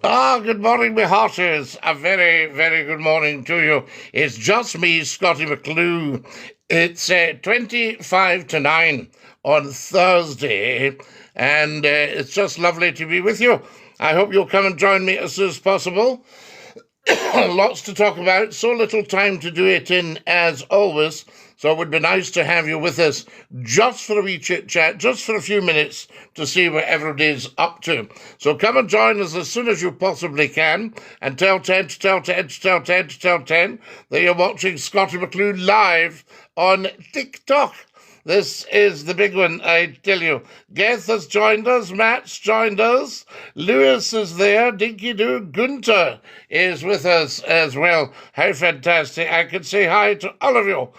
Good morning, my hearties. A very, very good morning to you. It's just me, Scottie McCLUE. It's 25 to 9 on Thursday, and it's just lovely to be with you. I hope you'll come and join me as soon as possible. Lots to talk about, so little time to do it in as always. So it would be nice to have you with us just for a wee chit chat, just for a few minutes to see what everybody's up to. So come and join us as soon as you possibly can, and tell 10 to tell 10 to tell 10 to tell 10 that you're watching Scottie McCLUE live on TikTok. This is the big one, I tell you. Geth has joined us, Matt's joined us, Lewis is there, DINKY-DOO, Gunter is with us as well. How fantastic. I can say hi to all of you.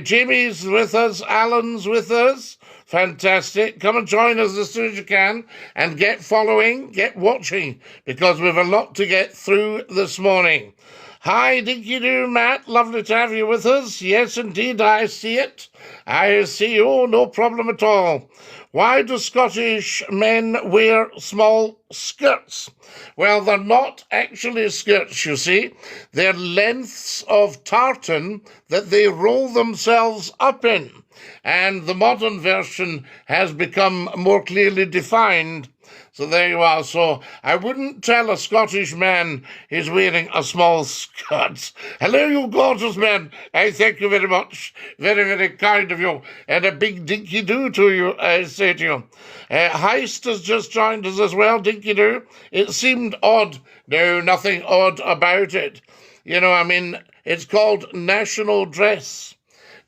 Jamie's with us, Alan's with us. Fantastic. Come and join us as soon as you can, and get following, get watching, because we've a lot to get through this morning. Hi, DINKY-DOO, Matt. Lovely to have you with us. Yes, indeed, I see it. I see you. No problem at all. Why do Scottish men wear small skirts? Well, they're not actually skirts, you see. They're lengths of tartan that they roll themselves up in. And the modern version has become more clearly defined. So there you are. So I wouldn't tell a Scottish man he's wearing a small skirt. Hello, you gorgeous men. I thank you very much. Very, very kind of you. And a big DINKY-DOO to you, I say to you. Heist has just joined us as well, DINKY-DOO. It seemed odd. No, nothing odd about it. You know, I mean, it's called national dress.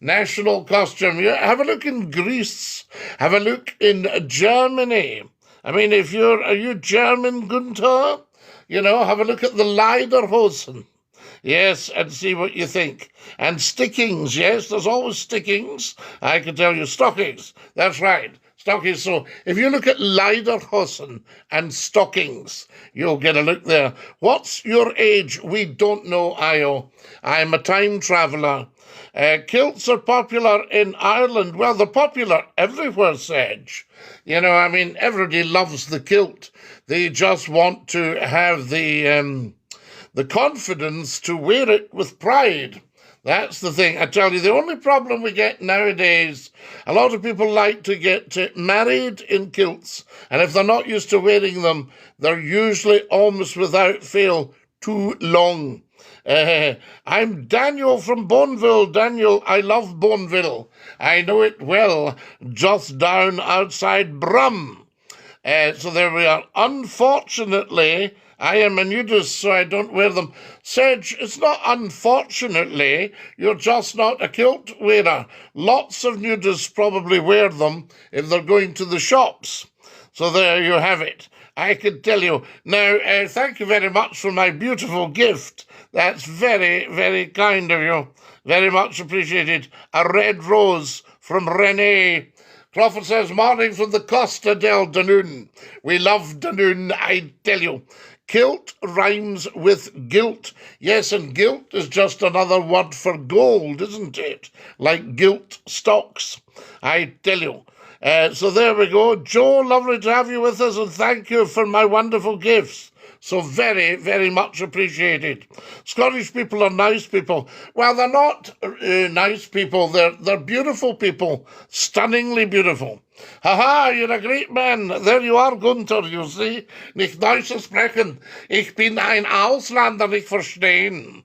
National costume. You have a look in Greece. Have a look in Germany. I mean, are you German, Gunter? You know, have a look at the Lederhosen. Yes, and see what you think. And stickings, yes, there's always stickings. I can tell you, stockings. That's right, stockings. So if you look at Lederhosen and stockings, you'll get a look there. What's your age? We don't know, Io. I'm a time traveller. Kilts are popular in Ireland. Well, they're popular everywhere, Sedge. You know, I mean, everybody loves the kilt. They just want to have the confidence to wear it with pride. That's the thing. I tell you, the only problem we get nowadays, a lot of people like to get married in kilts, and if they're not used to wearing them, they're usually almost without fail too long. I'm Daniel from Bonneville. Daniel, I love Bonneville. I know it well, just down outside Brum. So there we are. Unfortunately, I am a nudist, so I don't wear them. Sedge, it's not unfortunately, you're just not a kilt wearer. Lots of nudists probably wear them if they're going to the shops. So there you have it. I can tell you. Now, thank you very much for my beautiful gift. That's very, very kind of you. Very much appreciated. A red rose from Renee. Crawford says, morning from the Costa del Danone. We love Danone, I tell you. Kilt rhymes with guilt. Yes, and guilt is just another word for gold, isn't it? Like gilt stocks, I tell you. So there we go. Joe, lovely to have you with us, and thank you for my wonderful gifts. So very, very much appreciated. Scottish people are nice people. Well, they're not nice people. They're beautiful people. Stunningly beautiful. Haha, you're a great man. There you are, Gunther, you see. Nicht Deutsch sprechen. Ich bin ein Ausländer, nicht verstehen.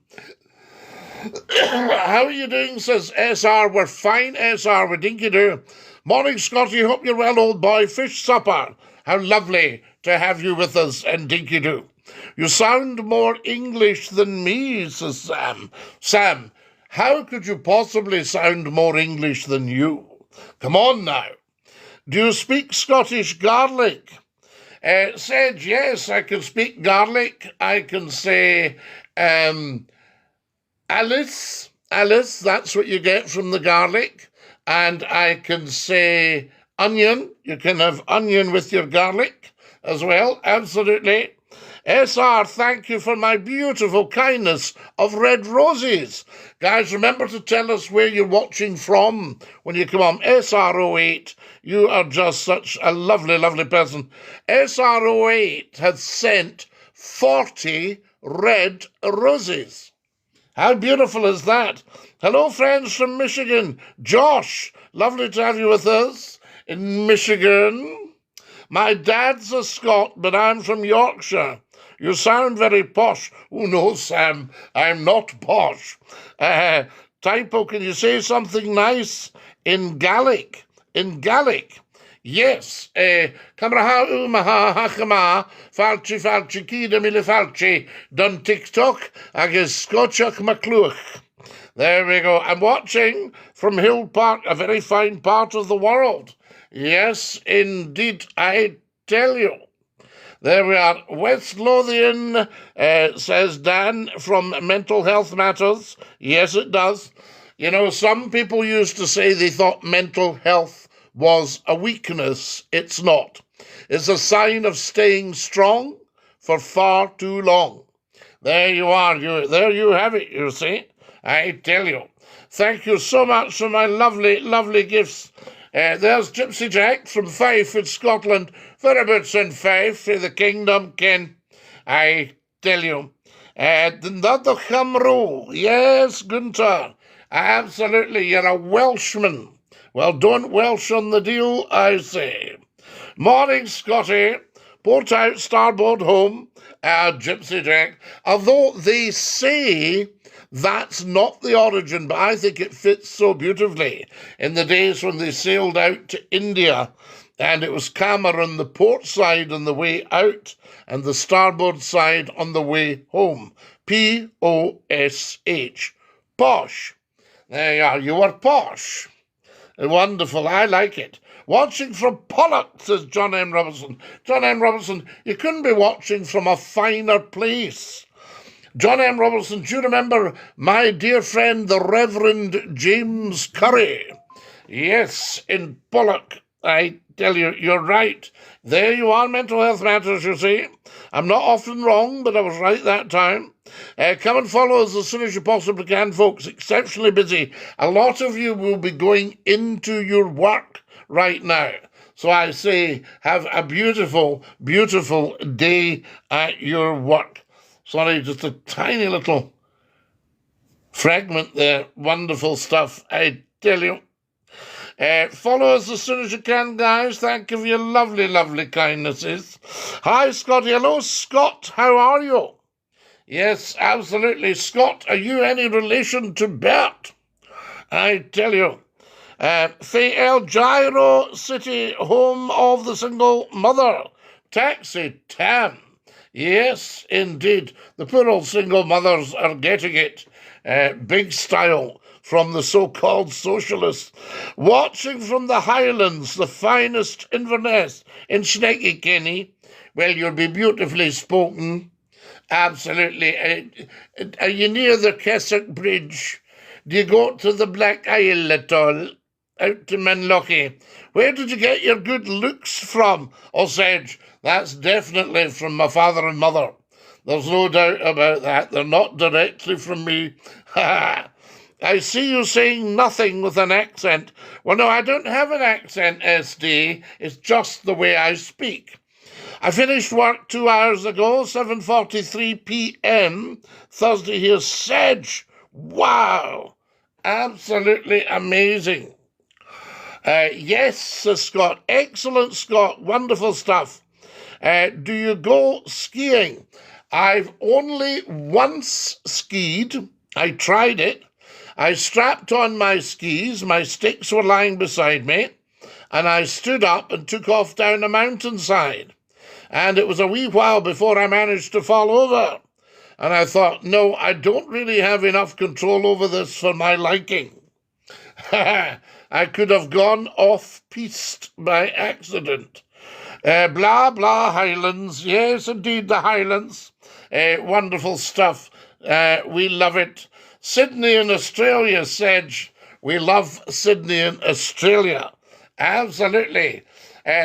How are you doing, says SR. We're fine, SR, with DINKY-DOO. Morning, Scottie. Hope you're well, old boy. Fish supper. How lovely to have you with us, and DINKY-DOO. You sound more English than me, says Sam. Sam, how could you possibly sound more English than you? Come on now. Do you speak Scottish garlic? Said, yes, I can speak garlic. I can say Alice, that's what you get from the garlic. And I can say onion. You can have onion with your garlic as well, absolutely. SR, thank you for my beautiful kindness of red roses. Guys, remember to tell us where you're watching from when you come on. SR08, you are just such a lovely, lovely person. SR08 has sent 40 red roses. How beautiful is that? Hello, friends from Michigan. Josh, lovely to have you with us in Michigan. My dad's a Scot, but I'm from Yorkshire. You sound very posh. Oh, no, Sam, I'm not posh. Typo, can you say something nice in Gaelic? In Gaelic. Yes, Camraha Umaha Hakama, Falchi Falchi Kida Mille Falchi, done TikTok, agus Scotchach McCLUE. There we go. I'm watching from Hill Park, a very fine part of the world. Yes, indeed, I tell you. There we are. West Lothian, says Dan, from Mental Health Matters. Yes, it does. You know, some people used to say they thought mental health was a weakness. It's not. It's a sign of staying strong for far too long. There you are. There you have it, you see. I tell you. Thank you so much for my lovely, lovely gifts. There's Gypsy Jack from Fife in Scotland. Whereabouts in Fife, in the kingdom, Ken? I tell you. Another Chamro. Yes, Gunther. Absolutely, you're a Welshman. Well, don't Welsh on the deal, I say. Morning, Scottie. Port out, starboard home. Gypsy Jack. Although they say that's not the origin, but I think it fits so beautifully. In the days when they sailed out to India, and it was Camera on the port side on the way out, and the starboard side on the way home. P-O-S-H. Posh. There you are. You were posh. Wonderful. I like it. Watching from Pollock, says John M. Robinson. John M. Robinson, you couldn't be watching from a finer place. John M. Robinson, do you remember my dear friend, the Reverend James Curry? Yes, in Pollock. I tell you, you're right. There you are, Mental Health Matters, you see. I'm not often wrong, but I was right that time. Come and follow us as soon as you possibly can, folks. Exceptionally busy. A lot of you will be going into your work right now. So I say, have a beautiful, beautiful day at your work. Sorry, just a tiny little fragment there. Wonderful stuff, I tell you. Follow us as soon as you can, guys. Thank you for your lovely, lovely kindnesses. Hi, Scottie. Hello, Scott. How are you? Yes, absolutely. Scott, are you any relation to Bert? I tell you. Fay El Gyro City, home of the single mother. Taxi Tam. Yes, indeed. The poor old single mothers are getting it. Big style from the so-called socialists. Watching from the Highlands, the finest Inverness in Sneggy, Kenny. Well, you'll be beautifully spoken. Absolutely. Are you near the Keswick Bridge? Do you go to the Black Isle at all? Out to Manlocky? Where did you get your good looks from? Oh, Sedge, that's definitely from my father and mother. There's no doubt about that. They're not directly from me. I see you saying nothing with an accent. Well, no, I don't have an accent, SD. It's just the way I speak. I finished work 2 hours ago, 7:43 p.m. Thursday here. Sedge. Wow. Absolutely amazing. Yes, says Scott. Excellent, Scott. Wonderful stuff. Do you go skiing? I've only once skied. I tried it. I strapped on my skis. My sticks were lying beside me. And I stood up and took off down a mountainside. And it was a wee while before I managed to fall over. And I thought, no, I don't really have enough control over this for my liking. I could have gone off-piste by accident. Blah, blah, Highlands. Yes, indeed, the Highlands. Wonderful stuff. We love it. Sydney in Australia, Sedge. We love Sydney in Australia. Absolutely.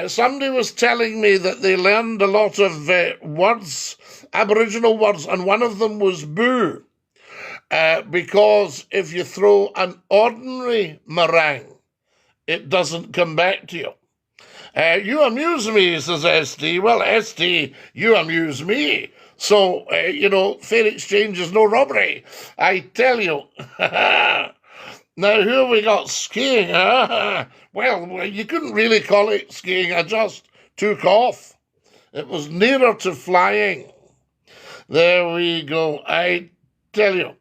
Somebody was telling me that they learned a lot of words, Aboriginal words, and one of them was boo. Because if you throw an ordinary meringue, it doesn't come back to you. You amuse me, says SD. Well, SD, you amuse me. So, fair exchange is no robbery, I tell you. Now, here we got skiing. Well, you couldn't really call it skiing. I just took off. It was nearer to flying. There we go, I tell you.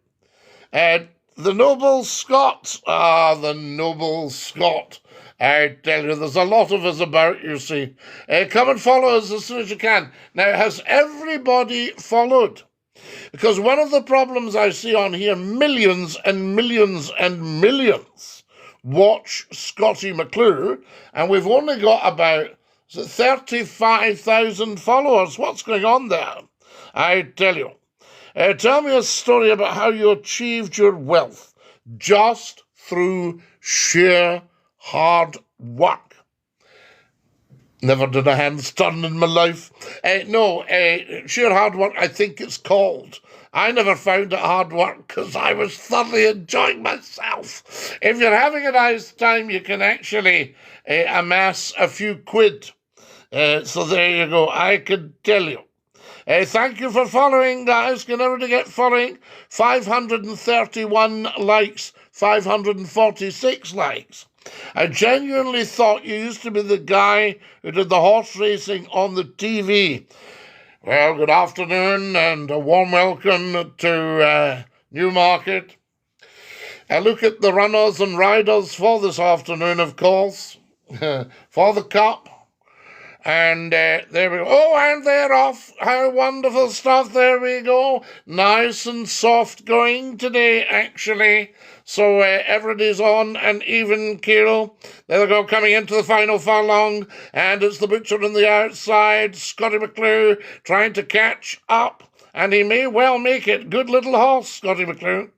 The noble Scot. The noble Scot. I tell you, there's a lot of us about, you see. Come and follow us as soon as you can. Now, has everybody followed? Because one of the problems I see on here, millions and millions and millions watch Scottie McCLUE, and we've only got about 35,000 followers. What's going on there? I tell you. Tell me a story about how you achieved your wealth just through sheer hard work. Never did a handstand in my life. Sheer hard work, I think it's called. I never found it hard work because I was thoroughly enjoying myself. If you're having a nice time, you can actually amass a few quid. So there you go, I can tell you. Thank you for following, guys. Can everybody get following? 531 likes, 546 likes. I genuinely thought you used to be the guy who did the horse racing on the TV. Well, good afternoon and a warm welcome to Newmarket. I look at the runners and riders for this afternoon, of course, for the Cup. And there we go. Oh, and they're off. How wonderful stuff. There we go. Nice and soft going today, actually. So everybody's on an even keel. There they go, coming into the final furlong. And it's the butcher on the outside. Scottie McCLUE trying to catch up. And he may well make it. Good little horse, Scottie McCLUE.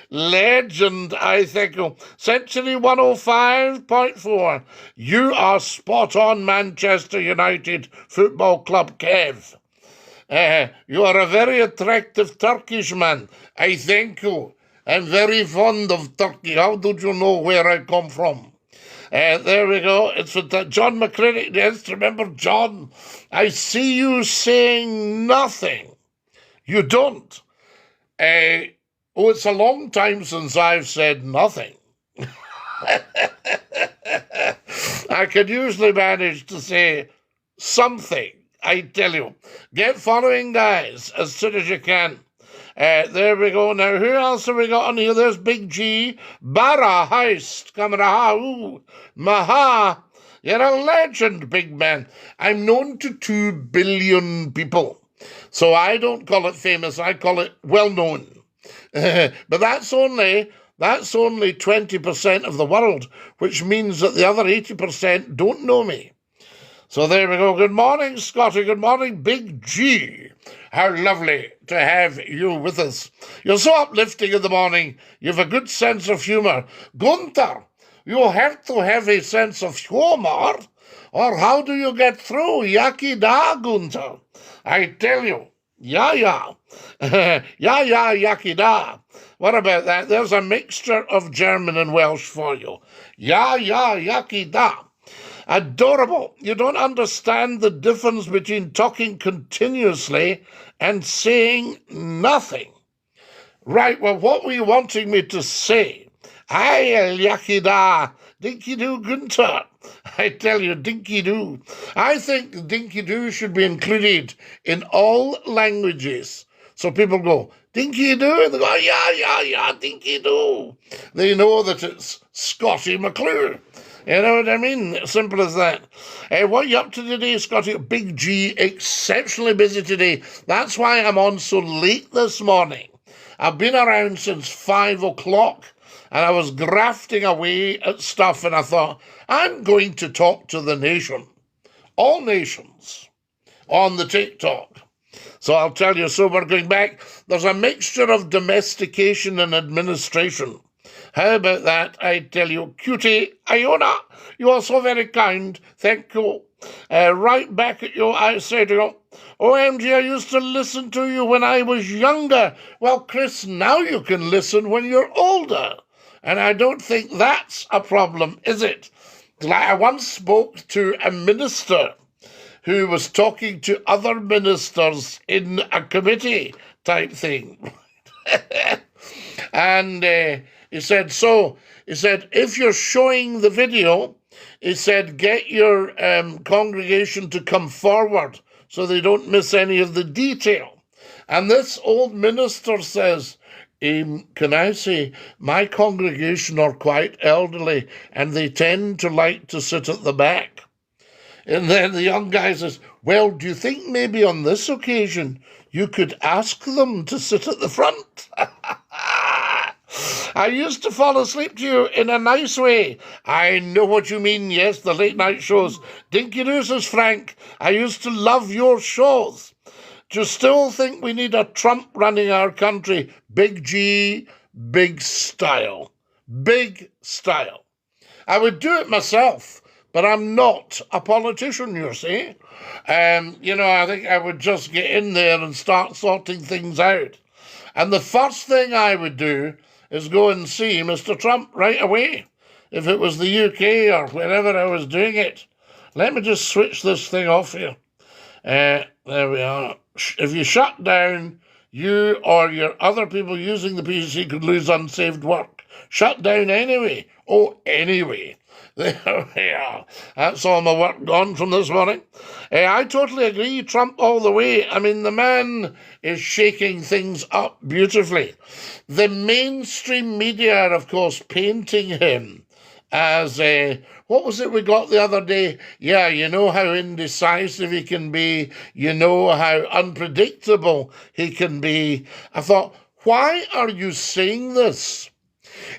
Legend, I think. Century 105.4. You are spot on, Manchester United Football Club, Kev. You are a very attractive Turkish man, I think. I'm very fond of Turkey. How did you know where I come from? There we go. It's with John McCready. Yes, remember, John, I see you saying nothing. You don't. It's a long time since I've said nothing. I can usually manage to say something, I tell you. Get following, guys, as soon as you can. There we go. Now, who else have we got on here? There's Big G. Bara Heist. Kamaraha. Maha. You're a legend, big man. I'm known to 2 billion people. So I don't call it famous. I call it well-known. But that's only 20% of the world, which means that the other 80% don't know me. So there we go. Good morning, Scottie. Good morning, Big G. How lovely to have you with us. You're so uplifting in the morning. You have a good sense of humour. Gunther, you have to have a sense of humour, or how do you get through? Yaki da, Gunther. I tell you. Yeah. Yaki da. What about that? There's a mixture of German and Welsh for you. Yaki da. Adorable. You don't understand the difference between talking continuously and saying nothing. Right, well, what were you wanting me to say? Yaki da. Dinky-Doo, Günther. I tell you, Dinky-Doo. I think Dinky-Doo should be included in all languages. So people go, Dinky-Doo, and they go, yeah, Dinky-Doo. They know that it's Scottie McCLUE. You know what I mean? Simple as that. What are you up to today, Scottie? Big G, exceptionally busy today. That's why I'm on so late this morning. I've been around since 5 o'clock. And I was grafting away at stuff, and I thought, I'm going to talk to the nation, all nations, on the TikTok. So I'll tell you, so we're going back. There's a mixture of domestication and administration. How about that? I tell you, cutie, Iona, you are so very kind. Thank you. Right back at you, I say to you, OMG, I used to listen to you when I was younger. Well, Chris, now you can listen when you're older. And I don't think that's a problem, is it? I once spoke to a minister who was talking to other ministers in a committee type thing. And he said, if you're showing the video, he said, get your congregation to come forward so they don't miss any of the detail. And this old minister says, can I say, my congregation are quite elderly and they tend to like to sit at the back. And then the young guy says, well, do you think maybe on this occasion you could ask them to sit at the front? I used to fall asleep to you in a nice way. I know what you mean, yes, the late night shows. DINKY-DOO, says Frank, I used to love your shows. Do you still think we need a Trump running our country? Big G, big style. Big style. I would do it myself, but I'm not a politician, you see. I think I would just get in there and start sorting things out. And the first thing I would do is go and see Mr. Trump right away, if it was the UK or wherever I was doing it. Let me just switch this thing off here. There we are. If you shut down, you or your other people using the PC could lose unsaved work. Shut down anyway. Oh, anyway. There we are. That's all my work gone from this morning. I totally agree. Trump all the way. I mean, the man is shaking things up beautifully. The mainstream media are, of course, painting him as what was it we got the other day? Yeah, you know how indecisive he can be. You know how unpredictable he can be. I thought, why are you saying this?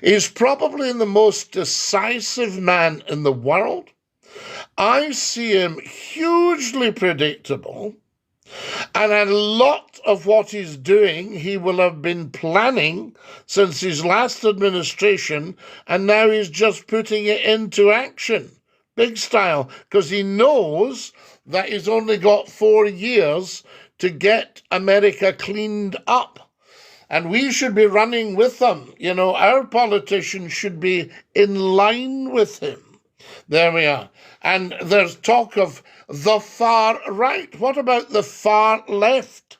He's probably the most decisive man in the world. I see him hugely predictable, and a lot of what he's doing, he will have been planning since his last administration, and now he's just putting it into action, big style, because he knows that he's only got 4 years to get America cleaned up. And we should be running with them. You know, our politicians should be in line with him. There we are. And there's talk of the far right. What about the far left?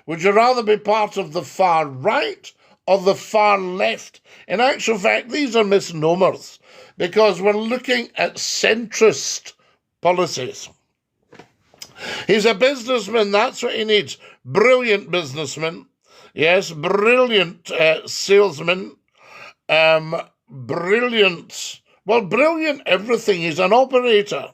Would you rather be part of the far right or the far left? In actual fact, these are misnomers because we're looking at centrist policies. He's a businessman. That's what he needs. Brilliant businessman. Yes, brilliant salesman, brilliant everything. He's an operator.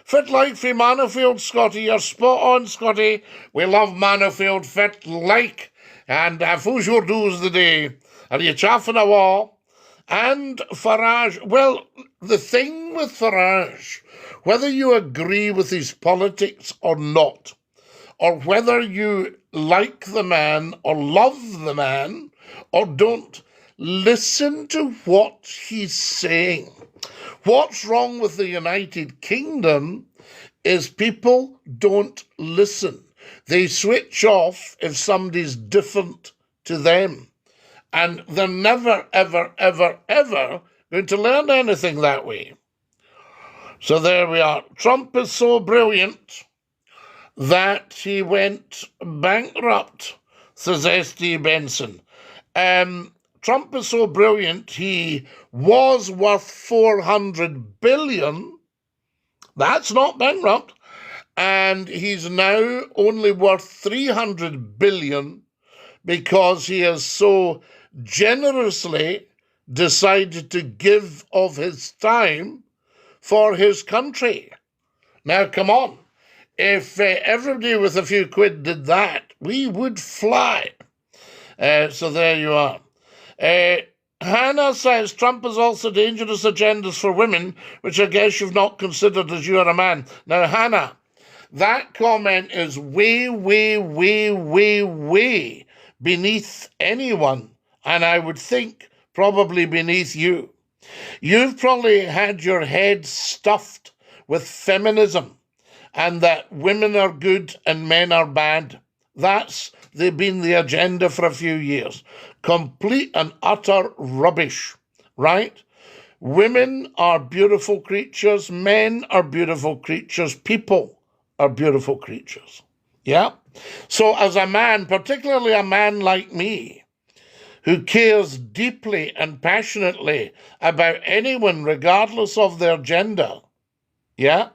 Fit like for Manofield, Scottie. You're spot on, Scottie. We love Manofield, fit like. And who's your do's the day? Are you chaffing a wall? And Farage, well, the thing with Farage, whether you agree with his politics or not, or whether you like the man or love the man or don't, listen to what he's saying. What's wrong with the United Kingdom is people don't listen. They switch off if somebody's different to them. And they're never, ever, ever, ever going to learn anything that way. So there we are. Trump is so brilliant that he went bankrupt, says S.D. Benson. Trump is so brilliant, he was worth $400 billion. That's not bankrupt. And he's now only worth $300 billion because he has so generously decided to give of his time for his country. Now, come on. If everybody with a few quid did that, we would fly. So there you are. Hannah says Trump has also dangerous agendas for women, which I guess you've not considered as you are a man. Now, Hannah, that comment is way, way, way, way, way beneath anyone, and I would think probably beneath you. You've probably had your head stuffed with feminism, and that women are good and men are bad. They've been the agenda for a few years. Complete and utter rubbish, right? Women are beautiful creatures. Men are beautiful creatures. People are beautiful creatures. Yeah? So as a man, particularly a man like me, who cares deeply and passionately about anyone regardless of their gender, yeah,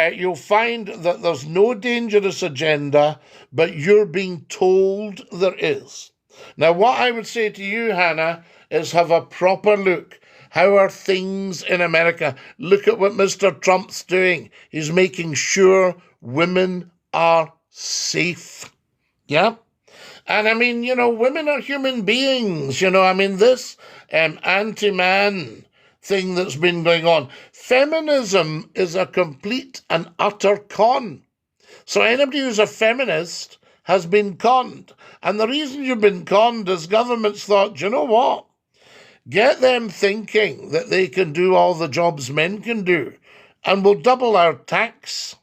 you'll find that there's no dangerous agenda, but you're being told there is. Now, what I would say to you, Hannah, is have a proper look. How are things in America? Look at what Mr. Trump's doing. He's making sure women are safe. Yeah? And I mean, women are human beings. This anti-man thing that's been going on. Feminism is a complete and utter con. So anybody who's a feminist has been conned. And the reason you've been conned is governments thought, you know what? Get them thinking that they can do all the jobs men can do, and we'll double our tax.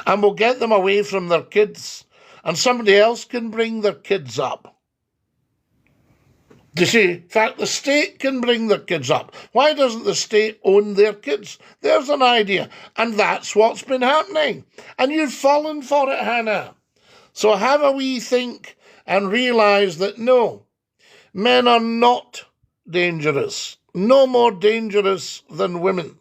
And we'll get them away from their kids, and somebody else can bring their kids up. You see, in fact, the state can bring their kids up. Why doesn't the state own their kids? There's an idea. And that's what's been happening. And you've fallen for it, Hannah. So have a wee think and realise that no, men are not dangerous. No more dangerous than women.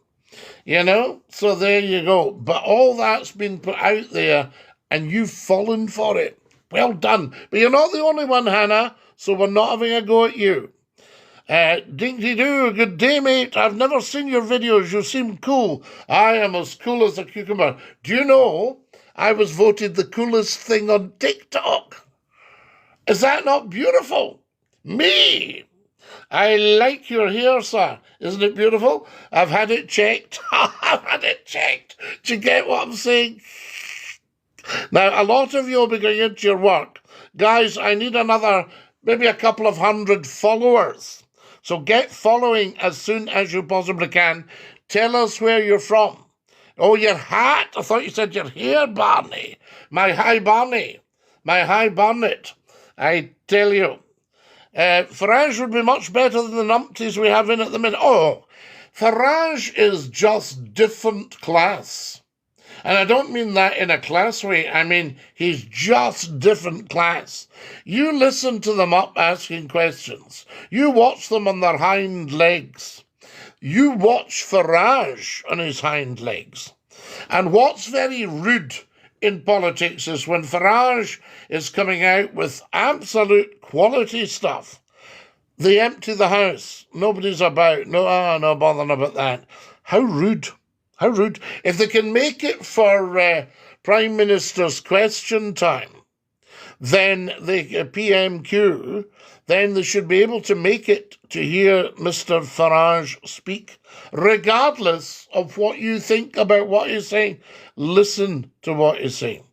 So there you go. But all that's been put out there and you've fallen for it. Well done. But you're not the only one, Hannah, so we're not having a go at you. Dinky-Doo, good day, mate. I've never seen your videos. You seem cool. I am as cool as a cucumber. Do you know I was voted the coolest thing on TikTok? Is that not beautiful? Me! I like your hair, sir. Isn't it beautiful? I've had it checked. I've had it checked. Do you get what I'm saying? Now, a lot of you will be going into your work. Guys, I need maybe a couple of 100 followers. So get following as soon as you possibly can. Tell us where you're from. Oh, your hat. I thought you said your hair, Barney. My high Barney. My high bonnet. I tell you. Farage would be much better than the numpties we have in at the minute. Oh, Farage is just different class. And I don't mean that in a class way. I mean, he's just different class. You listen to them up asking questions. You watch them on their hind legs. You watch Farage on his hind legs. And what's very rude in politics is when Farage is coming out with absolute quality stuff, they empty the house. Nobody's about. No bothering about that. How rude. How rude. If they can make it for Prime Minister's question time, then the PMQ, then they should be able to make it to hear Mr. Farage speak, regardless of what you think about what he's saying. Listen to what he's saying.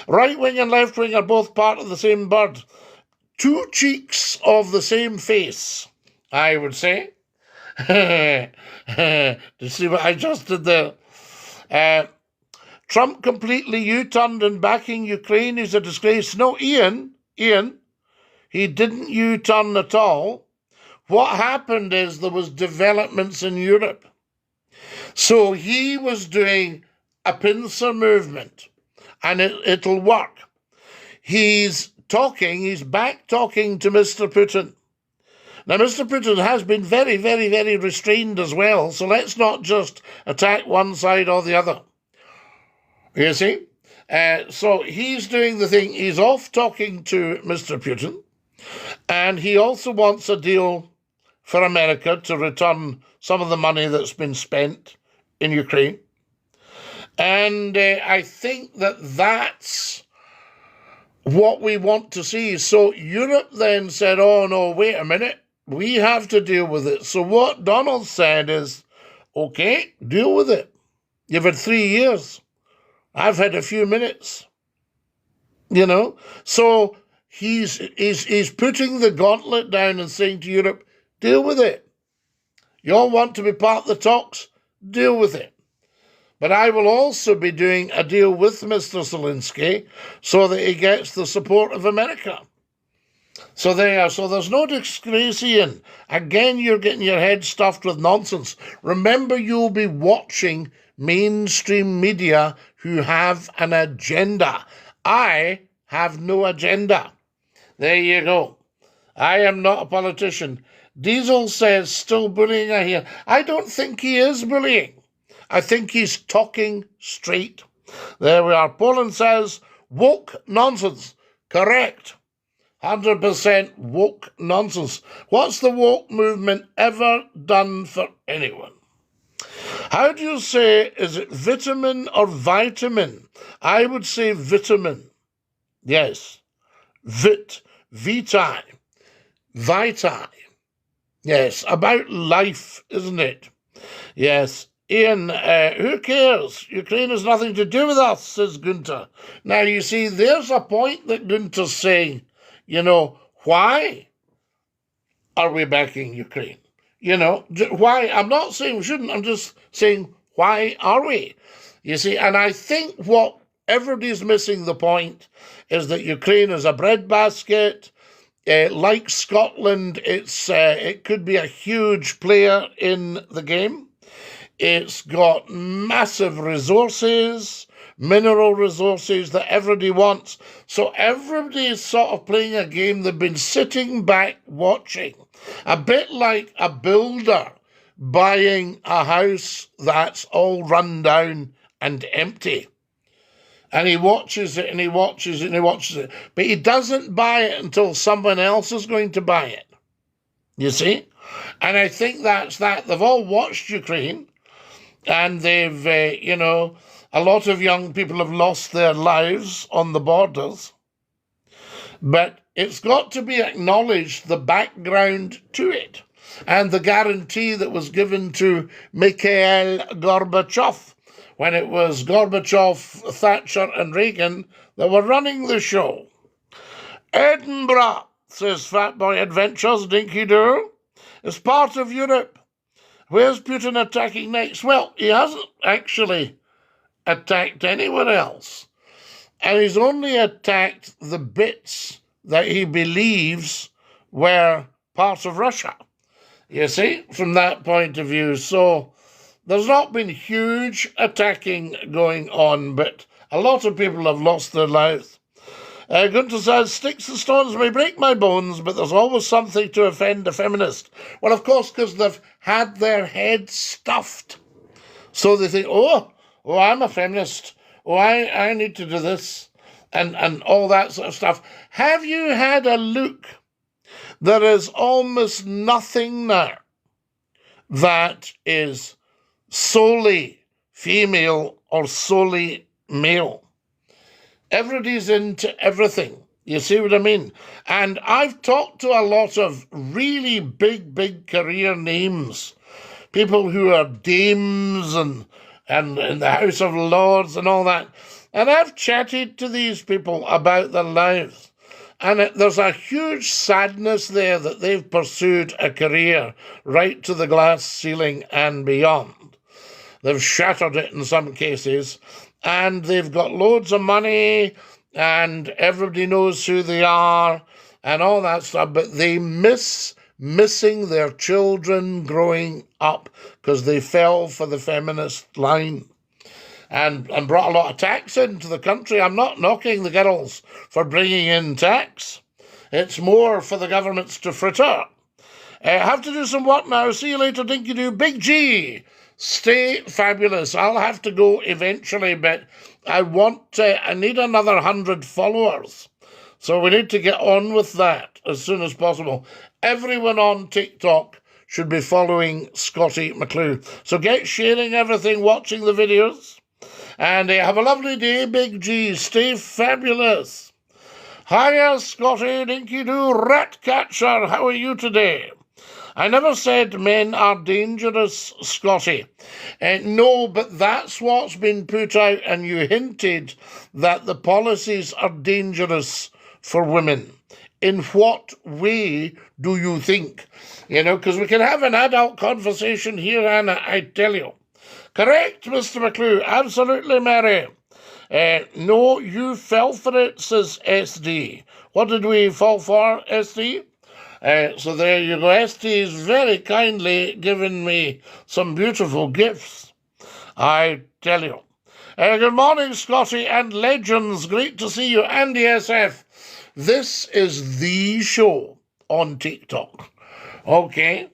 Right wing and left wing are both part of the same bird. Two cheeks of the same face, I would say. Do you see what I just did there? Trump completely U-turned in backing Ukraine is a disgrace. No, Ian, he didn't U-turn at all. What happened is there was developments in Europe. So he was doing a pincer movement, and it'll work. He's back talking to Mr. Putin. Now, Mr. Putin has been very, very, very restrained as well, so let's not just attack one side or the other. You see? So he's doing the thing. He's off talking to Mr. Putin, and he also wants a deal for America to return some of the money that's been spent in Ukraine. And I think that that's what we want to see. So Europe then said, oh, no, wait a minute. We have to deal with it. So what Donald said is, okay, deal with it. You've had 3 years. I've had a few minutes. So he's putting the gauntlet down and saying to Europe, deal with it. You all want to be part of the talks? Deal with it. But I will also be doing a deal with Mr. Zelensky so that he gets the support of America. So there, so there's no disgrace, Ian. Again, you're getting your head stuffed with nonsense. Remember, you'll be watching mainstream media who have an agenda. I have no agenda. There you go. I am not a politician. Diesel says, still bullying, I hear. I don't think he is bullying. I think he's talking straight. There we are. Poland says, woke nonsense. Correct. 100% woke nonsense. What's the woke movement ever done for anyone? How do you say, is it vitamin or vitamin? I would say vitamin. Yes. Vitae. Yes, about life, isn't it? Yes. Ian, who cares? Ukraine has nothing to do with us, says Gunter. Now, you see, there's a point that Gunter's saying, why are we backing Ukraine? Why? I'm not saying we shouldn't, I'm just saying, why are we? You see, and I think what everybody's missing the point is that Ukraine is a breadbasket. Like Scotland, it could be a huge player in the game. It's got massive resources, mineral resources that everybody wants. So everybody's sort of playing a game they've been sitting back watching. A bit like a builder buying a house that's all run down and empty. And he watches it and he watches it and he watches it. But he doesn't buy it until someone else is going to buy it. You see? And I think that's that. They've all watched Ukraine. And they've, a lot of young people have lost their lives on the borders. But it's got to be acknowledged, the background to it. And the guarantee that was given to Mikhail Gorbachev, when it was Gorbachev, Thatcher and Reagan that were running the show. Edinburgh, says Fatboy Adventures, DINKY-DOO, is part of Europe. Where's Putin attacking next? Well, he hasn't actually attacked anyone else. And he's only attacked the bits that he believes were part of Russia. You see, from that point of view. So there's not been huge attacking going on, but a lot of people have lost their lives. Gunter says, sticks and stones may break my bones, but there's always something to offend a feminist. Well, of course, because they've had their heads stuffed. So they think, oh, I'm a feminist. Oh, I need to do this and all that sort of stuff. Have you had a look? There is almost nothing now that is solely female or solely male. Everybody's into everything. You see what I mean? And I've talked to a lot of really big career names, people who are dames and in the House of Lords and all that. And I've chatted to these people about their lives. And there's a huge sadness there that they've pursued a career right to the glass ceiling and beyond. They've shattered it in some cases. And they've got loads of money, and everybody knows who they are, and all that stuff, but they missing their children growing up because they fell for the feminist line and brought a lot of tax into the country. I'm not knocking the girls for bringing in tax. It's more for the governments to fritter. Have to do some work now. See you later, DINKY-DOO. Big G. Stay fabulous. I'll have to go eventually, but I need another 100 followers. So we need to get on with that as soon as possible. Everyone on TikTok should be following Scottie McCLUE. So get sharing everything, watching the videos. And have a lovely day, Big G. Stay fabulous. Hiya, Scottie, DINKY-DOO, Ratcatcher. How are you today? I never said men are dangerous, Scottie. No, but that's what's been put out, and you hinted that the policies are dangerous for women. In what way do you think? Because we can have an adult conversation here, Anna, I tell you. Correct, Mr. McClue, absolutely, Mary. No, you fell for it, says SD. What did we fall for, SD? So there you go. ST is very kindly given me some beautiful gifts. I tell you. Good morning, Scottie and legends. Great to see you. Andy SF. This is the show on TikTok. Okay?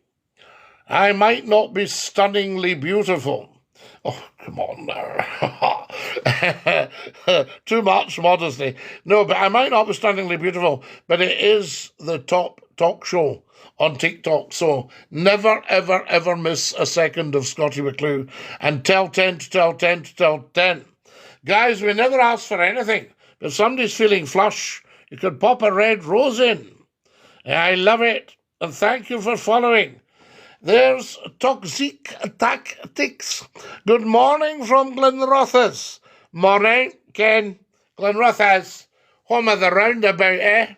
I might not be stunningly beautiful. Oh, come on now. Too much modesty. No, but I might not be stunningly beautiful, but it is the top talk show on TikTok. So never, ever, ever miss a second of Scottie McCLUE. And tell 10 to tell 10 to tell 10. Guys, we never ask for anything. If somebody's feeling flush, you could pop a red rose in. I love it. And thank you for following. There's Toxic Tactics. Good morning from Glenrothes. Morning, Ken. Glenrothes, home of the roundabout, eh?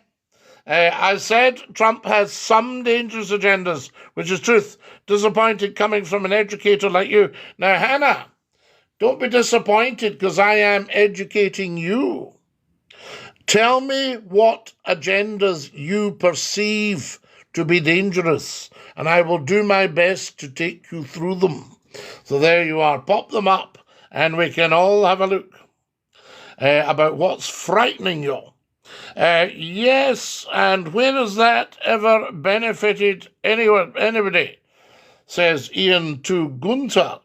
I said Trump has some dangerous agendas, which is truth. Disappointed coming from an educator like you. Now, Hannah, don't be disappointed because I am educating you. Tell me what agendas you perceive to be dangerous, and I will do my best to take you through them. So there you are. Pop them up, and we can all have a look about what's frightening you. Yes, and where has that ever benefited anybody? Says Ian to Gunther.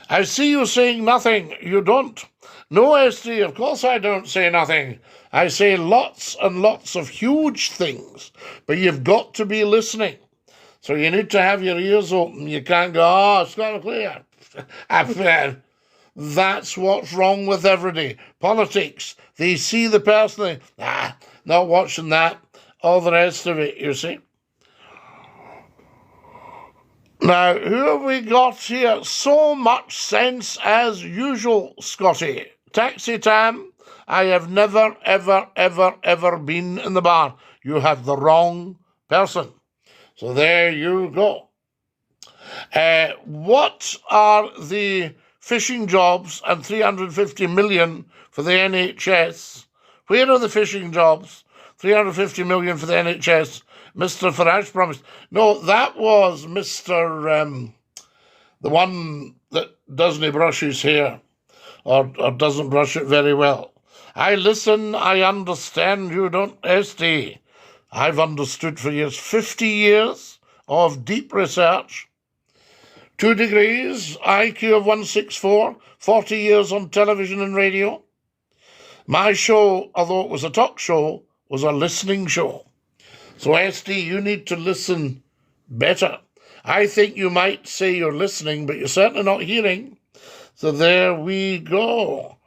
I see you saying nothing. You don't. No, SD, of course I don't say nothing. I say lots and lots of huge things, but you've got to be listening. So you need to have your ears open. You can't go, oh, it's not clear. That's what's wrong with everybody. Politics. They see the person, not watching that. All the rest of it, you see. Now, who have we got here? So much sense as usual, Scottie. Taxi Tam, I have never, ever, ever, ever been in the bar. You have the wrong person. So there you go. What are the fishing jobs and 350 million for the NHS? Where are the fishing jobs? 350 million for the NHS. Mr. Farage promised. No, that was Mr. The one that doesn't brush his hair or doesn't brush it very well. I listen, I understand, you don't, SD. I've understood for years. 50 years of deep research. 2 degrees, IQ of 164, 40 years on television and radio. My show, although it was a talk show, was a listening show. So, SD, you need to listen better. I think you might say you're listening, but you're certainly not hearing. So there we go.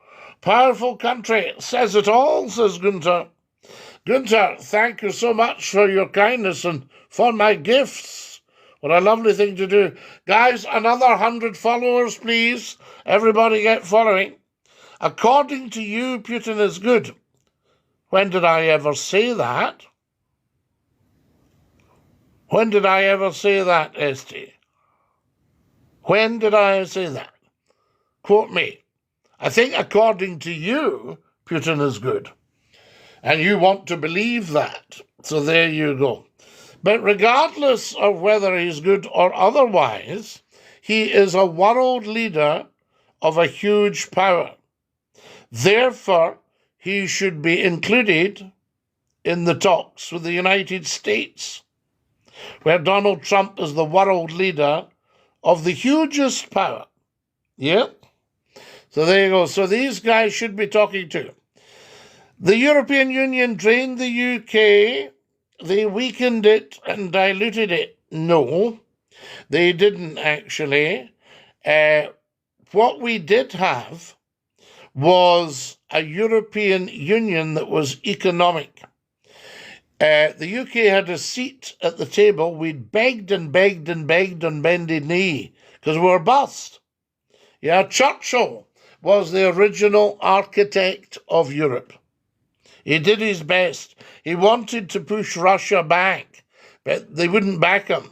Powerful country says it all, says Gunther. Gunther, thank you so much for your kindness and for my gifts. What a lovely thing to do. Guys, another 100 followers, please. Everybody get following. According to you, Putin is good. When did I ever say that? When did I ever say that, SD? When did I say that? Quote me. I think according to you, Putin is good. And you want to believe that. So there you go. But regardless of whether he's good or otherwise, he is a world leader of a huge power. Therefore, he should be included in the talks with the United States, where Donald Trump is the world leader of the hugest power. Yeah? So there you go. So these guys should be talking to. The European Union drained the UK. They weakened it and diluted it. No, they didn't actually. What we did have was a European Union that was economic. The UK had a seat at the table. We'd begged and begged and begged on bended knee because we were bust. Yeah, Churchill was the original architect of Europe. He did his best. He wanted to push Russia back, but they wouldn't back him.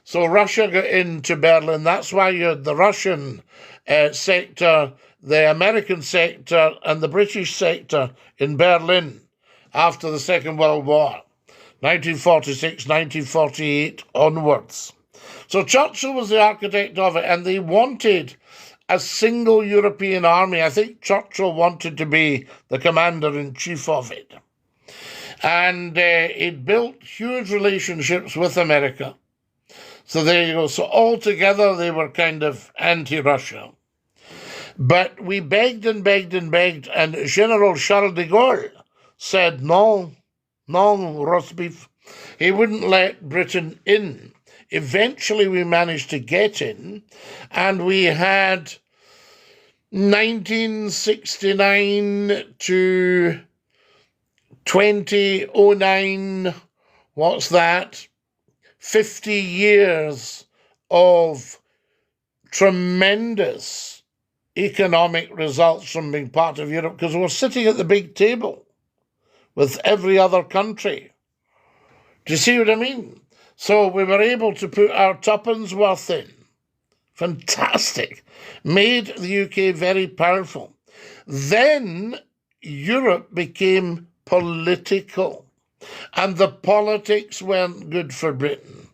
So Russia got into Berlin. That's why you had the Russian sector, the American sector, and the British sector in Berlin after the Second World War, 1946, 1948 onwards. So Churchill was the architect of it, and they wanted a single European army. I think Churchill wanted to be the commander-in-chief of it. And it built huge relationships with America. So there you go. So altogether, they were kind of anti-Russia. But we begged and begged and begged, and General Charles de Gaulle said, no, roast beef. He wouldn't let Britain in. Eventually, we managed to get in, and we had 1969 to 2009, what's that? 50 years of tremendous economic results from being part of Europe, because we're sitting at the big table with every other country. Do you see what I mean? So we were able to put our tuppence worth in. Fantastic. Made the UK very powerful. Then Europe became political, and the politics weren't good for Britain.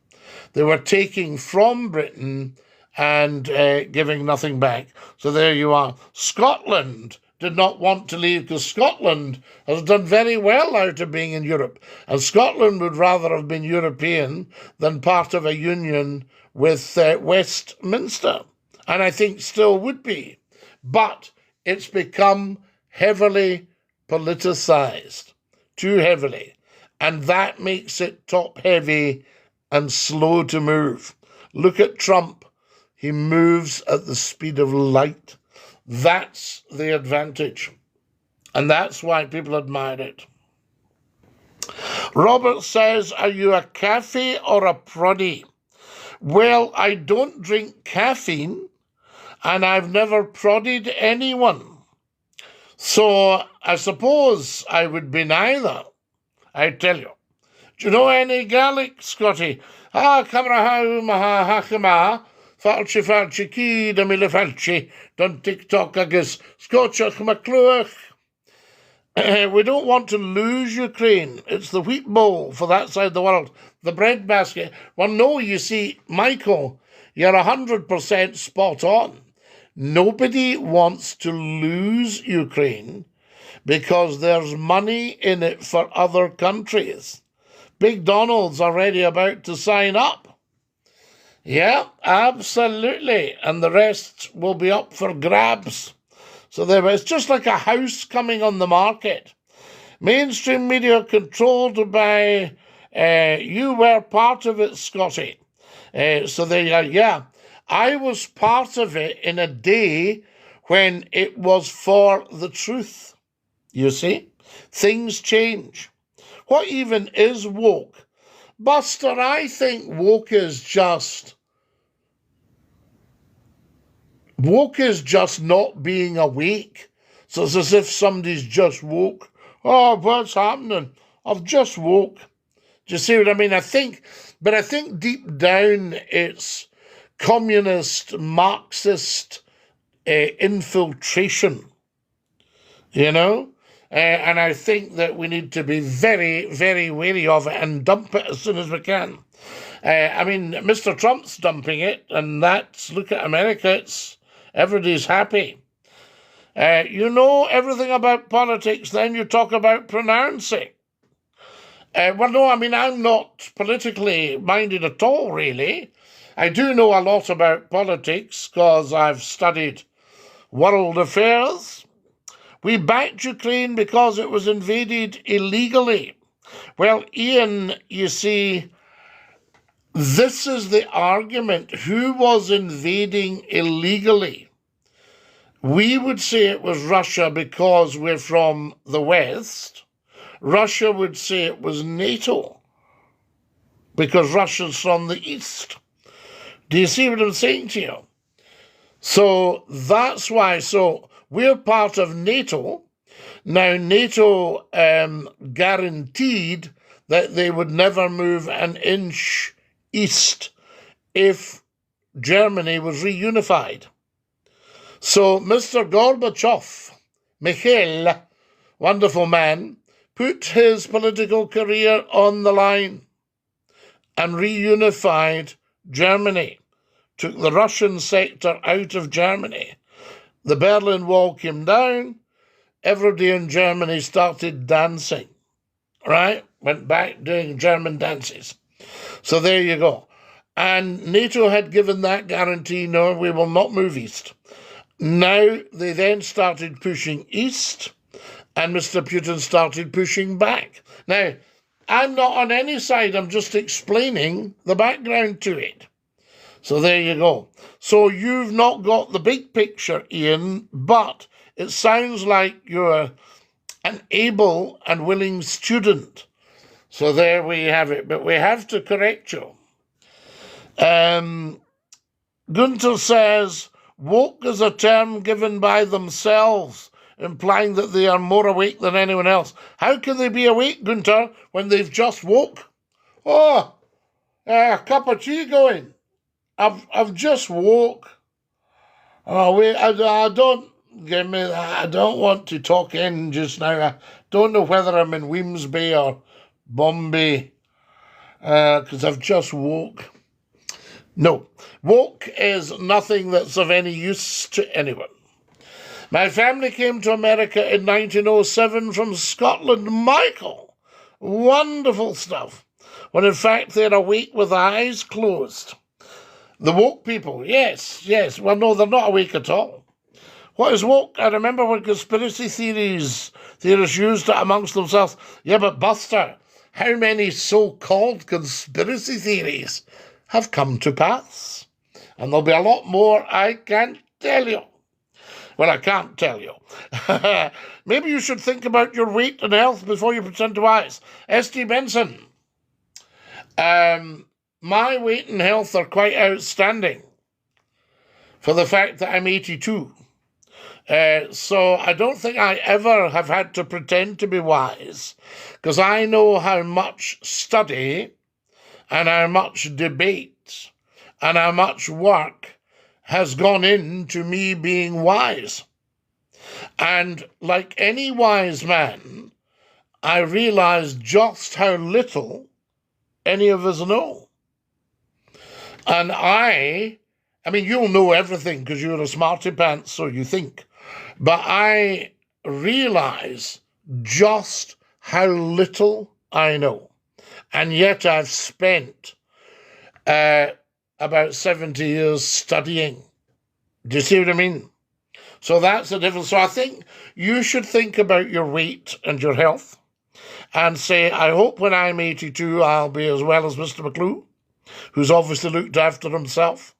They were taking from Britain and giving nothing back. So there you are. Scotland did not want to leave, because Scotland has done very well out of being in Europe. And Scotland would rather have been European than part of a union with Westminster. And I think still would be. But it's become heavily politicised, too heavily. And that makes it top-heavy and slow to move. Look at Trump. He moves at the speed of light. That's the advantage. And that's why people admire it. Robert says, are you a cafe or a proddy? Well, I don't drink caffeine, and I've never prodded anyone. So I suppose I would be neither, I tell you. Do you know any Gaelic, Scottie? Camera maha hakama. Falchi key da mille falchi, don TikTok agus Scotchach McCLUE. We don't want to lose Ukraine. It's the wheat bowl for that side of the world, the bread basket. Well, no, you see, Michael, you're 100% spot on. Nobody wants to lose Ukraine because there's money in it for other countries. Big Donald's already about to sign up. Yeah, absolutely. And the rest will be up for grabs. So it's just like a house coming on the market. Mainstream media controlled by, you were part of it, Scottie. So there you are. Yeah, I was part of it in a day when it was for the truth. You see, things change. What even is woke? Buster, I think woke is just not being awake. So it's as if somebody's just woke. Oh, what's happening? I've just woke. Do you see what I mean? I think deep down it's communist, Marxist infiltration, you know? And I think that we need to be very, very wary of it and dump it as soon as we can. I mean, Mr. Trump's dumping it, and look at America, everybody's happy. You know everything about politics, then you talk about pronouncing. Well, no, I mean, I'm not politically minded at all, really. I do know a lot about politics because I've studied world affairs. We backed Ukraine because it was invaded illegally. Well, Ian, you see, this is the argument. Who was invading illegally? We would say it was Russia because we're from the West. Russia would say it was NATO because Russia's from the East. Do you see what I'm saying to you? So that's why. So we're part of NATO. Now, NATO guaranteed that they would never move an inch east if Germany was reunified. So Mr. Gorbachev, McCLUE, wonderful man, put his political career on the line and reunified Germany, took the Russian sector out of Germany, the Berlin Wall came down, everybody in Germany started dancing, right? Went back doing German dances. So there you go. And NATO had given that guarantee, no, we will not move east. Now they then started pushing east, and Mr. Putin started pushing back. Now, I'm not on any side, I'm just explaining the background to it. So there you go. So you've not got the big picture, Ian, but it sounds like you're an able and willing student. So there we have it. But we have to correct you. Gunter says, woke is a term given by themselves, implying that they are more awake than anyone else. How can they be awake, Gunter, when they've just woke? Oh, a cup of tea going. I've just woke. Oh, wait, I don't give me that. I don't want to talk in just now. I don't know whether I'm in Wemsby or Bombay, because I've just woke. No, woke is nothing that's of any use to anyone. My family came to America in 1907 from Scotland. Michael, wonderful stuff. When in fact they're awake with eyes closed. The woke people, yes. Well, no, they're not awake at all. What is woke? I remember when conspiracy theorists used it amongst themselves. Yeah, but Buster, how many so-called conspiracy theories have come to pass? And there'll be a lot more, I can't tell you. Well, I can't tell you. Maybe you should think about your weight and health before you pretend to wise. S.T. Benson. My weight and health are quite outstanding for the fact that I'm 82. So I don't think I ever have had to pretend to be wise, because I know how much study and how much debate and how much work has gone into me being wise. And like any wise man, I realize just how little any of us know. And I mean, you'll know everything because you're a smarty pants, so you think. But I realize just how little I know. And yet I've spent about 70 years studying. Do you see what I mean? So that's the difference. So I think you should think about your weight and your health and say, I hope when I'm 82 I'll be as well as Mr. McCLUE, who's obviously looked after himself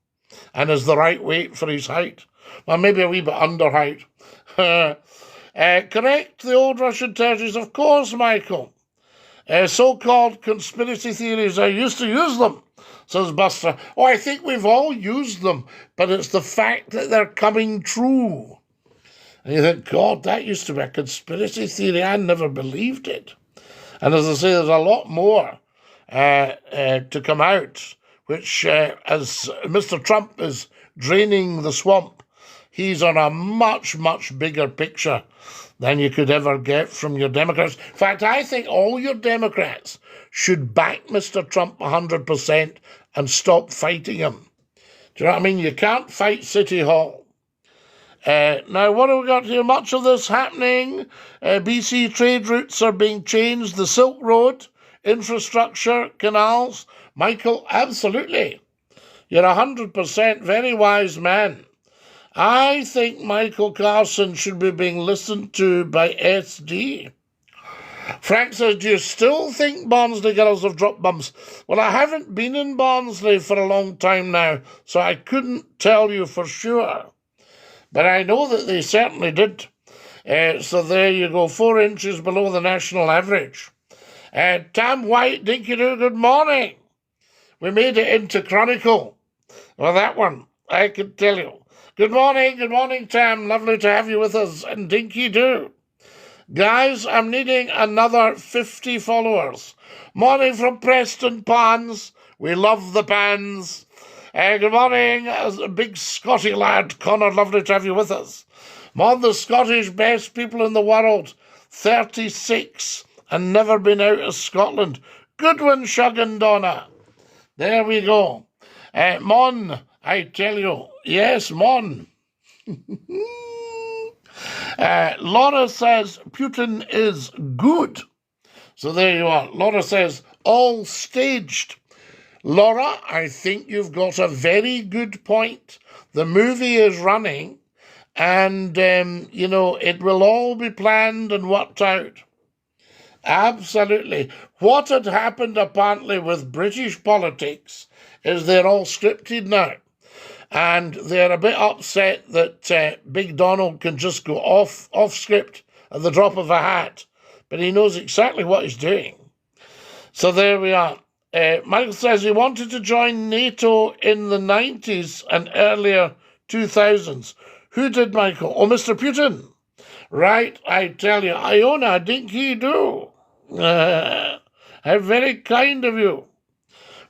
and is the right weight for his height. Well, maybe a wee bit under height. Correct the old Russian territories, of course, Michael. So-called conspiracy theories, I used to use them, says Buster. Oh, I think we've all used them, but it's the fact that they're coming true. And you think, God, that used to be a conspiracy theory. I never believed it. And as I say, there's a lot more to come out, which, as Mr. Trump is draining the swamp, he's on a much, much bigger picture than you could ever get from your Democrats. In fact, I think all your Democrats should back Mr. Trump 100% and stop fighting him. Do you know what I mean? You can't fight City Hall. Now, what have we got here? Much of this happening. BC trade routes are being changed. The Silk Road, infrastructure, canals. Michael, absolutely. You're 100% very wise man. I think Michael Carson should be being listened to by SD. Frank says, do you still think Barnsley girls have dropped bombs? Well, I haven't been in Barnsley for a long time now, so I couldn't tell you for sure. But I know that they certainly did. So there you go, 4 inches below the national average. Tam White, Dinky-Doo, good morning. We made it into Chronicle. Well, that one, I can tell you. Good morning, Tam. Lovely to have you with us. And Dinky-Doo. Guys, I'm needing another 50 followers. Morning from Preston Pans. We love the Pans. Good morning, a big Scottie lad. Connor, lovely to have you with us. One of the Scottish best people in the world. 36 and never been out of Scotland. Good one, Shuggan Donna. There we go. Mon, I tell you. Yes, Mon. Laura says Putin is good. So there you are. Laura says all staged. Laura, I think you've got a very good point. The movie is running, and, it will all be planned and worked out. Absolutely. What had happened apparently with British politics is they're all scripted now. And they're a bit upset that Big Donald can just go off script at the drop of a hat. But he knows exactly what he's doing. So there we are. Michael says he wanted to join NATO in the 90s and earlier 2000s. Who did, Michael? Oh, Mr. Putin. Right, I tell you, Iona, DINKY-DOO. How very kind of you.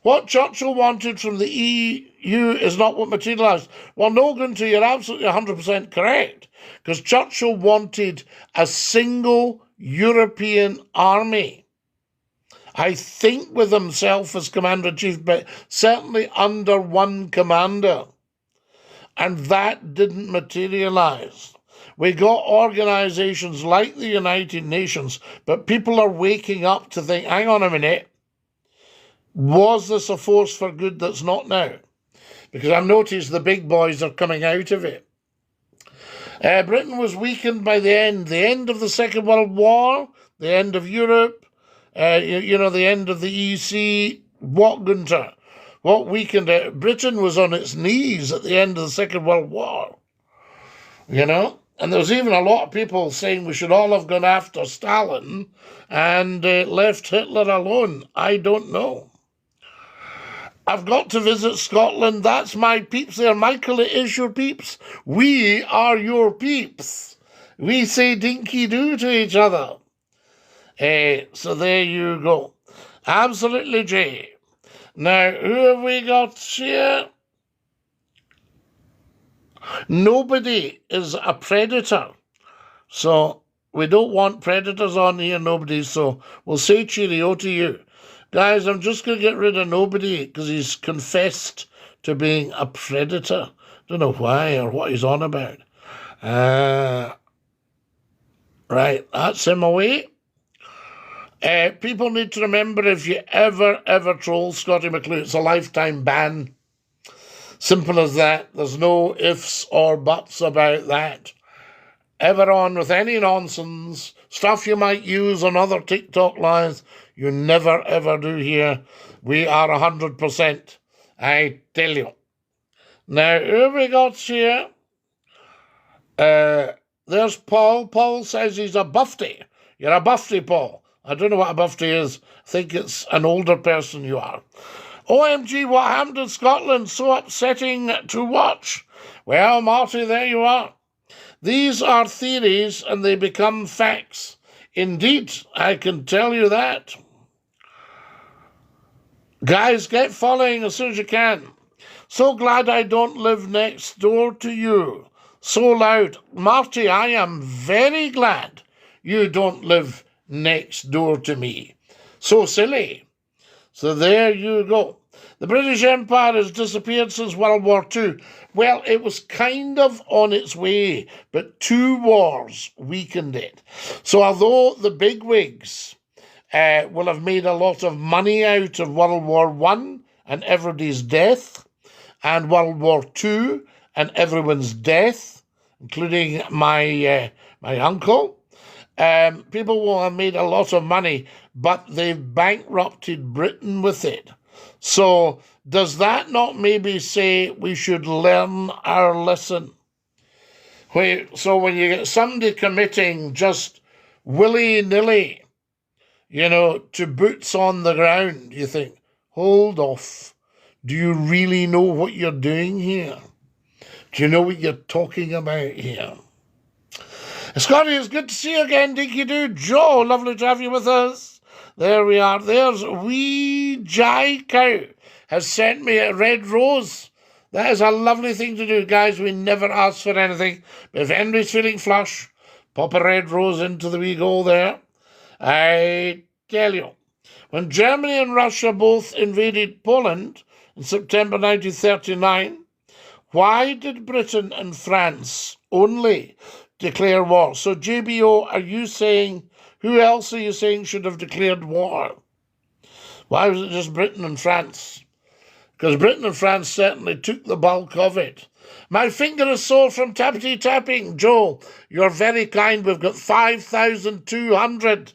What Churchill wanted from the EU is not what materialised. Well, no, Gunter, you're absolutely 100% correct, because Churchill wanted a single European army. I think with himself as Commander-in-Chief, but certainly under one commander. And that didn't materialise. We got organisations like the United Nations, but people are waking up to think, hang on a minute, was this a force for good that's not now? Because I've noticed the big boys are coming out of it. Britain was weakened by the end of the Second World War, the end of Europe, the end of the EC. What, Gunter? What weakened it? Britain was on its knees at the end of the Second World War. And there was even a lot of people saying we should all have gone after Stalin and left Hitler alone. I don't know. I've got to visit Scotland. That's my peeps there. Michael, it is your peeps. We are your peeps. We say DINKY-DOO to each other. So there you go. Absolutely, Jay. Now, who have we got here? Nobody is a predator. So we don't want predators on here, nobody. So we'll say cheerio to you. Guys, I'm just going to get rid of nobody because he's confessed to being a predator. Don't know why or what he's on about. Right, that's him away. People need to remember, if you ever troll Scottie McCLUE, it's a lifetime ban. Simple as that. There's no ifs or buts about that. Ever on with any nonsense, stuff you might use on other TikTok lives, you never ever do here. We are 100%. I tell you. Now, who have we got here? There's Paul. Paul says he's a buffy. You're a buffy, Paul. I don't know what a buffy is. I think it's an older person you are. OMG, what happened in Scotland? So upsetting to watch. Well, Marty, there you are. These are theories and they become facts. Indeed, I can tell you that. Guys, get following as soon as you can. So glad I don't live next door to you. So loud. Marty, I am very glad you don't live next door to me. So silly. So there you go. The British Empire has disappeared since World War II. Well, it was kind of on its way, but 2 wars weakened it. So although the bigwigs will have made a lot of money out of World War I and everybody's death, and World War II and everyone's death, including my uncle, people will have made a lot of money, but they've bankrupted Britain with it. So does that not maybe say we should learn our lesson? So when you get somebody committing just willy-nilly, to boots on the ground, you think, hold off. Do you really know what you're doing here? Do you know what you're talking about here? Scottie, it's good to see you again, DINKY-DOO. Joe, lovely to have you with us. There we are. There's wee Jai Cow has sent me a red rose. That is a lovely thing to do, guys. We never ask for anything. But if anybody's feeling flush, pop a red rose into the wee goal there. I tell you, when Germany and Russia both invaded Poland in September 1939, why did Britain and France only declare war. So, JBO, are you saying, who else are you saying should have declared war? Why was it just Britain and France? Because Britain and France certainly took the bulk of it. My finger is sore from tappity-tapping. Joe, you're very kind. We've got 5,200.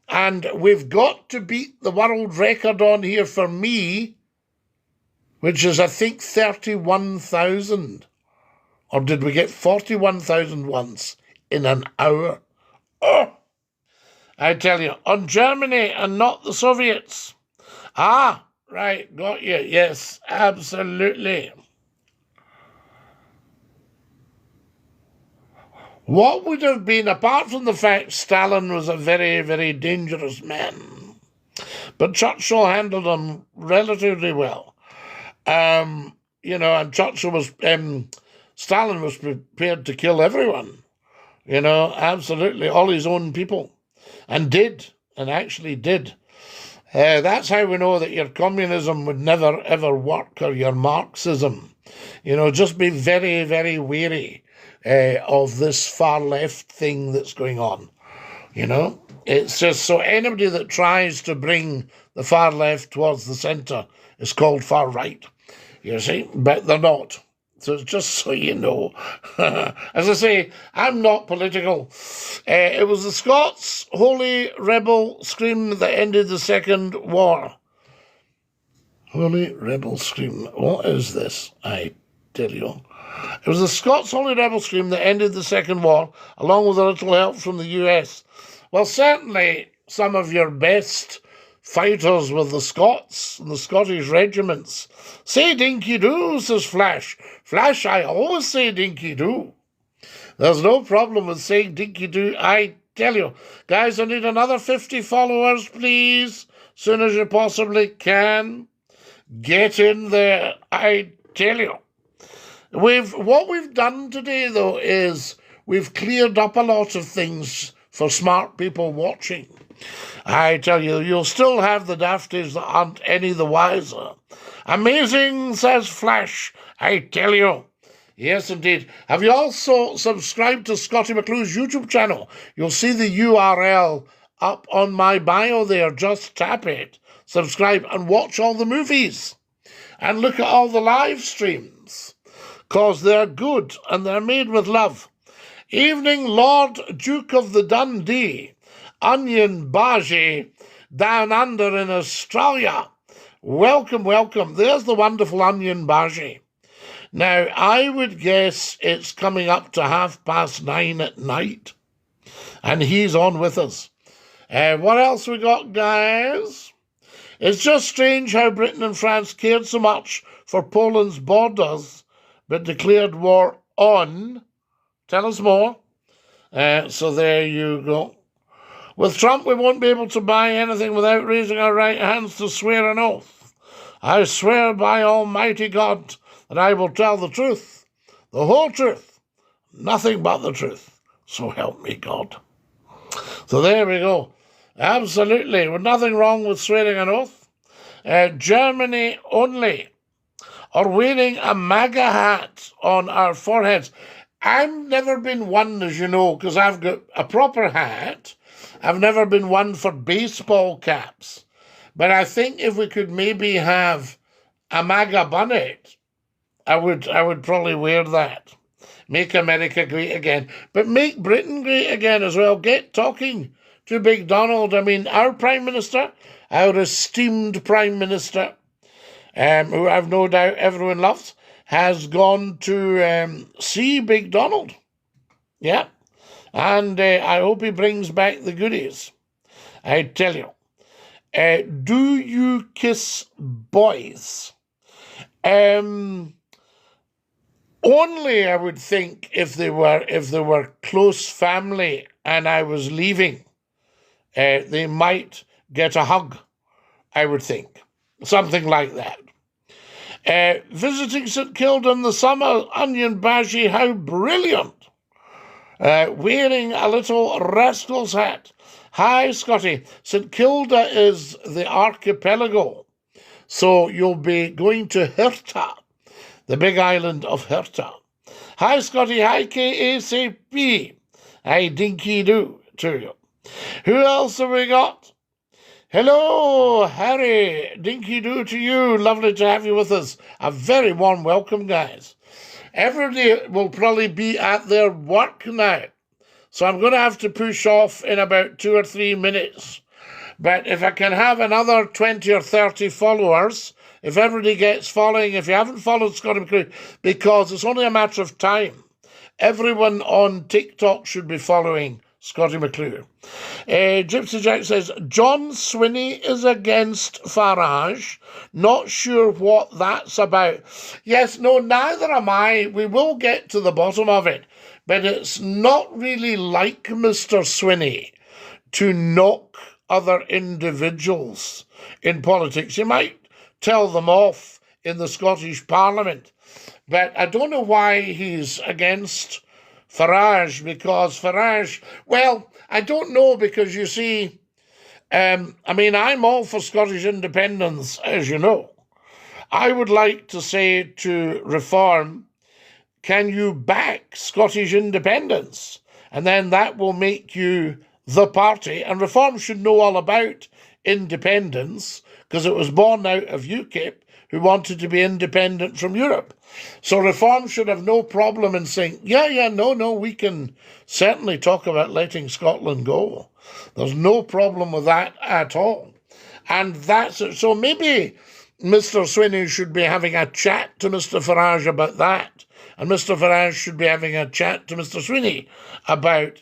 And we've got to beat the world record on here for me, which is, I think, 31,000. Or did we get 41,000 once in an hour? Oh, I tell you, on Germany and not the Soviets. Ah, right, got you. Yes, absolutely. What would have been, apart from the fact Stalin was a very, very dangerous man, but Churchill handled him relatively well. And Churchill was, Stalin was prepared to kill everyone, absolutely, all his own people, and actually did. That's how we know that your communism would never, ever work, or your Marxism. Just be very, very wary of this far left thing that's going on. It's just, so anybody that tries to bring the far left towards the centre is called far right, you see, but they're not. So it's just so you know. As I say, I'm not political. It was the Scots' holy rebel scream that ended the Second War. Holy rebel scream. What is this? I tell you. It was the Scots' holy rebel scream that ended the Second War, along with a little help from the US. Well, certainly some of your best fighters with the Scots and the Scottish regiments. Say Dinky-Doo, says Flash. Flash, I always say Dinky-Doo. There's no problem with saying Dinky-Doo. I tell you. Guys, I need another 50 followers, please. Soon as you possibly can. Get in there. I tell you. What we've done today, though, is we've cleared up a lot of things for smart people watching. I tell you, you'll still have the dafties that aren't any the wiser. Amazing, says Flash. I tell you. Yes, indeed. Have you also subscribed to Scottie McClue's YouTube channel? You'll see the URL up on my bio there. Just tap it, subscribe, and watch all the movies. And look at all the live streams, because they're good and they're made with love. Evening, Lord Duke of the Dundee. Onion Bhaji down under in Australia. Welcome, welcome. There's the wonderful Onion Bhaji. Now, I would guess it's coming up to 9:30 at night, and he's on with us. What else we got, guys? It's just strange how Britain and France cared so much for Poland's borders, but declared war on. Tell us more. So there you go. With Trump, we won't be able to buy anything without raising our right hands to swear an oath. I swear by Almighty God that I will tell the truth, the whole truth, nothing but the truth. So help me God. So there we go. Absolutely. With nothing wrong with swearing an oath. Germany only are wearing a MAGA hat on our foreheads. I've never been one, as you know, because I've got a proper hat. I've never been one for baseball caps. But I think if we could maybe have a MAGA bonnet, I would probably wear that. Make America great again. But make Britain great again as well. Get talking to Big Donald. I mean, our Prime Minister, our esteemed Prime Minister, who I've no doubt everyone loves, has gone to see Big Donald. Yeah. And I hope he brings back the goodies. I tell you. Do you kiss boys? Only, I would think, if they were close family and I was leaving, they might get a hug, I would think. Something like that. Visiting St Kilda in the summer, Onion Bhaji, how brilliant. Wearing a little rascal's hat. Hi, Scottie. St Kilda is the archipelago. So you'll be going to Hirta, the big island of Hirta. Hi, Scottie. Hi, KACP. Hi, Dinky-Doo to you. Who else have we got? Hello, Harry. Dinky-Doo to you. Lovely to have you with us. A very warm welcome, guys. Everybody will probably be at their work now, so I'm going to have to push off in about 2 or 3 minutes. But if I can have another 20 or 30 followers, if everybody gets following, if you haven't followed Scottie McCLUE, because it's only a matter of time, everyone on TikTok should be following Scottie McCLUE. Gypsy Jack says, John Swinney is against Farage. Not sure what that's about. Yes, no, neither am I. We will get to the bottom of it. But it's not really like Mr. Swinney to knock other individuals in politics. You might tell them off in the Scottish Parliament. But I don't know why he's against Farage, because Farage, well, I don't know, because you see, I'm all for Scottish independence, as you know. I would like to say to Reform, can you back Scottish independence? And then that will make you the party. And Reform should know all about independence, because it was born out of UKIP, who wanted to be independent from Europe. So Reform should have no problem in saying, no, we can certainly talk about letting Scotland go. There's no problem with that at all. And that's it. So maybe Mr. Swinney should be having a chat to Mr. Farage about that. And Mr. Farage should be having a chat to Mr. Swinney about,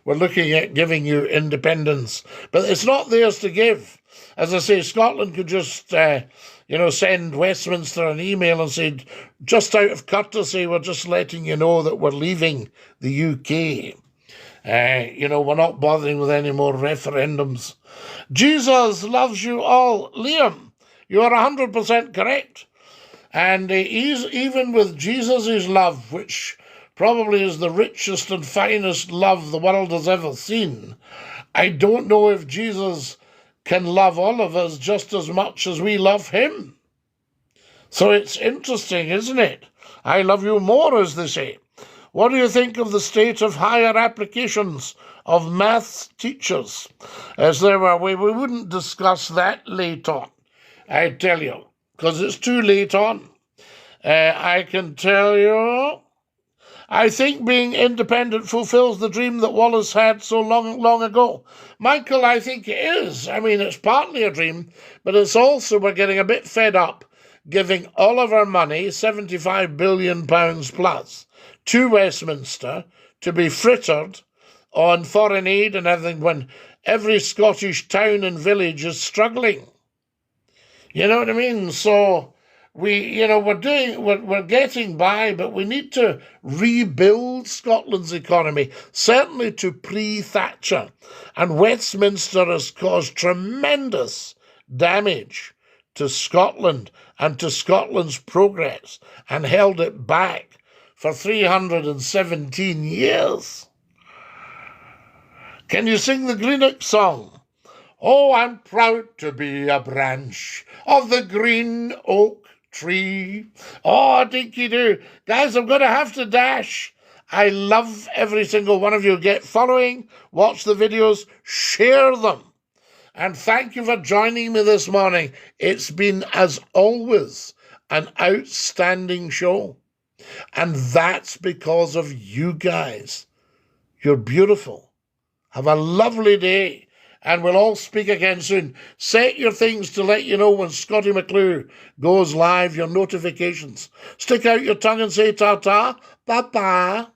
we're looking at giving you independence. But it's not theirs to give. As I say, Scotland could just, send Westminster an email and say, just out of courtesy, we're just letting you know that we're leaving the UK. We're not bothering with any more referendums. Jesus loves you all. Liam, you are 100% correct. And even with Jesus' love, which probably is the richest and finest love the world has ever seen, I don't know if Jesus can love all of us just as much as we love him. So it's interesting, isn't it? I love you more, as they say. What do you think of the state of higher applications of maths teachers? As there were, we wouldn't discuss that late on, I tell you, because it's too late on. I can tell you, I think being independent fulfills the dream that Wallace had so long ago. Michael, I think it is. It's partly a dream, but it's also, we're getting a bit fed up giving all of our money, £75 billion plus, to Westminster to be frittered on foreign aid and everything when every Scottish town and village is struggling. You know what I mean? So we're getting by, but we need to rebuild Scotland's economy, certainly to pre-Thatcher. And Westminster has caused tremendous damage to Scotland and to Scotland's progress and held it back for 317 years. Can you sing the Greenock song? Oh, I'm proud to be a branch of the green oak tree. Oh, Dinky-Doo. Guys, I'm going to have to dash. I love every single one of you. Get following, watch the videos, share them. And thank you for joining me this morning. It's been, as always, an outstanding show. And that's because of you guys. You're beautiful. Have a lovely day. And we'll all speak again soon. Set your things to let you know when Scottie McCLUE goes live, your notifications. Stick out your tongue and say ta-ta, bye-bye.